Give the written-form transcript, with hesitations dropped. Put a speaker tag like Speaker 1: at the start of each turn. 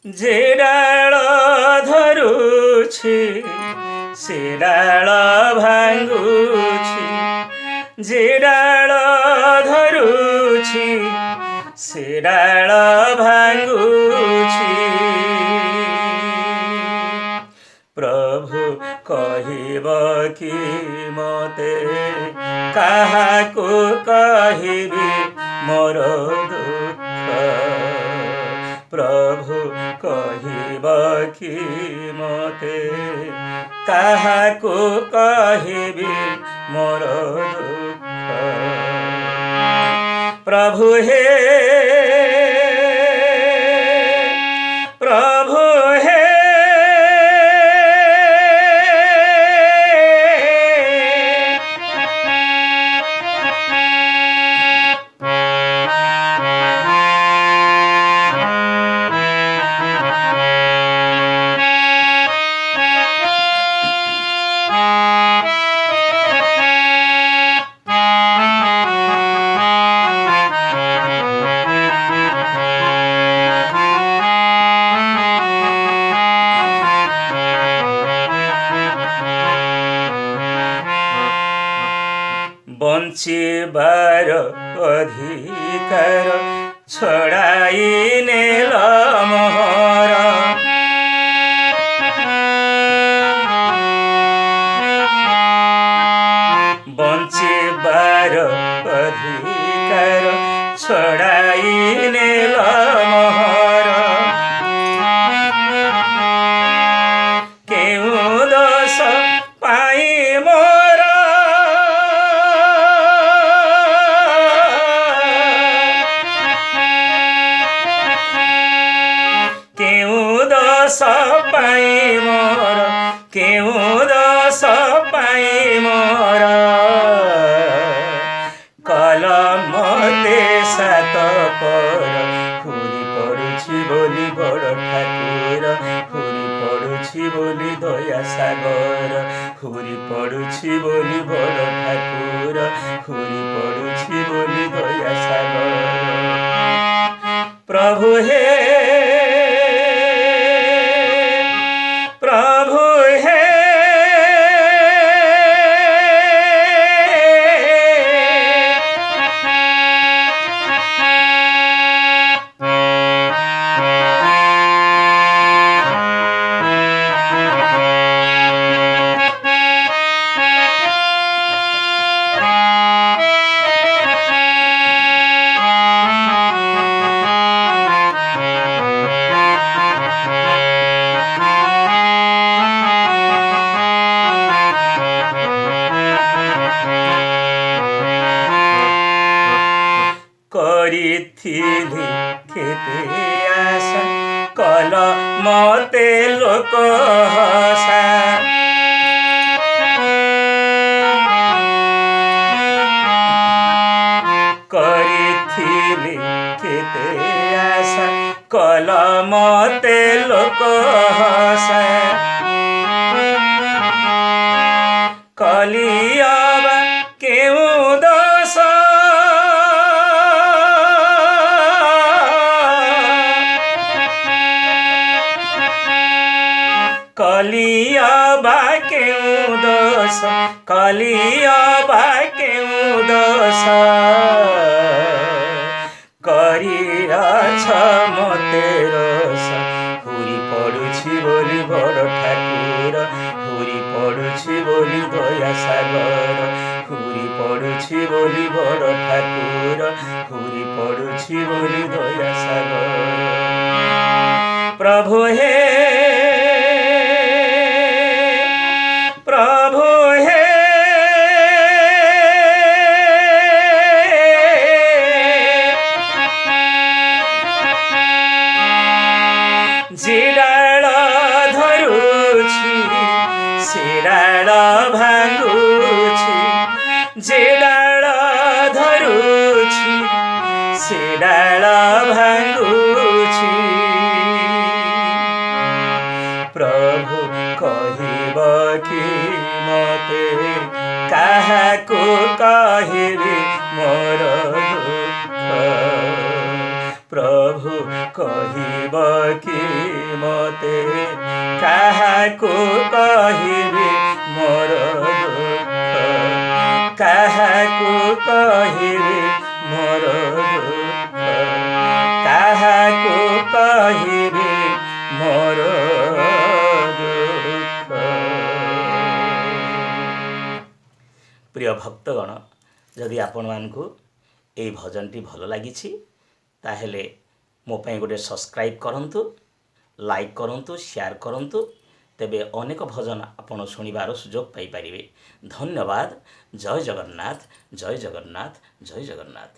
Speaker 1: ଯେ ଡାଳ ଧରୁଛି ସେ ଡାଳ ଭାଙ୍ଗୁଛି, ଯେ ଡାଳ ଧରୁଛି ସେ ଡାଳ ଭାଙ୍ଗୁଛି। ପ୍ରଭୁ କହିବ କି ମତେ କାହାକୁ କହିବି ମୋର ଦୁଃଖ, ପ୍ରଭୁ କହିବ କି ମତେ କାହାକୁ କହିବି ମୋର ଦୁଃଖ। ପ୍ରଭୁ ହେ ପ୍ରଭୁ ହେ ବଞ୍ଚିବାର ଅଧିକାର ଛଡ଼ାଇ ନେଲ ମୋହର, ବଞ୍ଚିବାର ଅଧିକାର ଛଡ଼ାଇ ନେଲ ମୋହର। କେଉଁ ଦୋଷ ପାଇଁ ମୋର ପାଇଁ ମୋର, କେଉଁ ଦୋଷ ପାଇଁ ମୋର କଲ ମତେ ସାତ ପର। ହୁରି ପଡ଼ୁଛି ବୋଲି ବଡ଼ ଠାକୁର, ହୁରି ପଡ଼ୁଛି ବୋଲି ଦୟା ସାଗର, ହୁରି ପଡ଼ୁଛି ବୋଲି ବଡ଼ ଠାକୁର, ହୁରି ପଡ଼ୁଛି ବୋଲି ଦୟା ସାଗର। ପ୍ରଭୁ ହେ ପ୍ରଭୁ ହେ କରିଥିଲି କେତେ ଆଶା କଲ ମତେ ଲୋକ ହସା, କରିଥିଲି କେତେ ଆଶା କଲ ମତେ ଲୋକ ହସା। କଲି ଅବା କେଉଁ ଦୋଷ କଲି ଅବା କେଉଁ ଦୋଷ, କଲି ଅବା କେଉଁ ଦୋଷ କରିଅଛ ମତେ ରୋଷ। ହୁରି ପଡ଼ୁଛି ବୋଲି ବଡ଼ ଠାକୁର, ହୁରି ପଡ଼ୁଛି ବୋଲି ଦୟା ସାଗର, ହୁରି ପଡ଼ୁଛି ବୋଲି ବଡ଼ ଠାକୁର, ହୁରି ପଡ଼ୁଛି ବୋଲି ଦୟା ସାଗର। ପ୍ରଭୁ ହେ ପ୍ରଭୁ ହେ ଯେ ଡାଳ ଧରୁଛି ସେ ଡାଳ ଭାଙ୍ଗୁଛି, ଯେ ଡାଳ ଧରୁଛି ସେ ଡାଳ ଭାଙ୍ଗୁଛି। ପ୍ରଭୁ କହିବ କି ମତେ କାହାକୁ କହିବି ମୋର ଦୁଃଖ, ପ୍ରଭୁ କହିବ କି ମତେ କାହାକୁ କହିବି ମୋର ଦୁଃଖ କାହାକୁ କହିବି ମୋର ଦୁଃଖ କାହାକୁ କହିବି ମୋର ଦୁଃଖ। ପ୍ରିୟ ଭକ୍ତଗଣ, ଯଦି ଆପଣମାନଙ୍କୁ এই ଭଜନଟି ଭଲ ଲାଗିଛି ତାହେଲେ ମୋ ପାଇଁ ଗୋଟେ ସବସ୍କ୍ରାଇବ୍ କରନ୍ତୁ, ଲାଇକ୍ କରନ୍ତୁ, ସେୟାର କରନ୍ତୁ। ତେବେ ଅନେକ ଭଜନ ଆପଣ ଶୁଣିବାର ସୁଯୋଗ ପାଇପାରିବେ। ଧନ୍ୟବାଦ। ଜୟ ଜଗନ୍ନାଥ, ଜୟ ଜଗନ୍ନାଥ, ଜୟ ଜଗନ୍ନାଥ।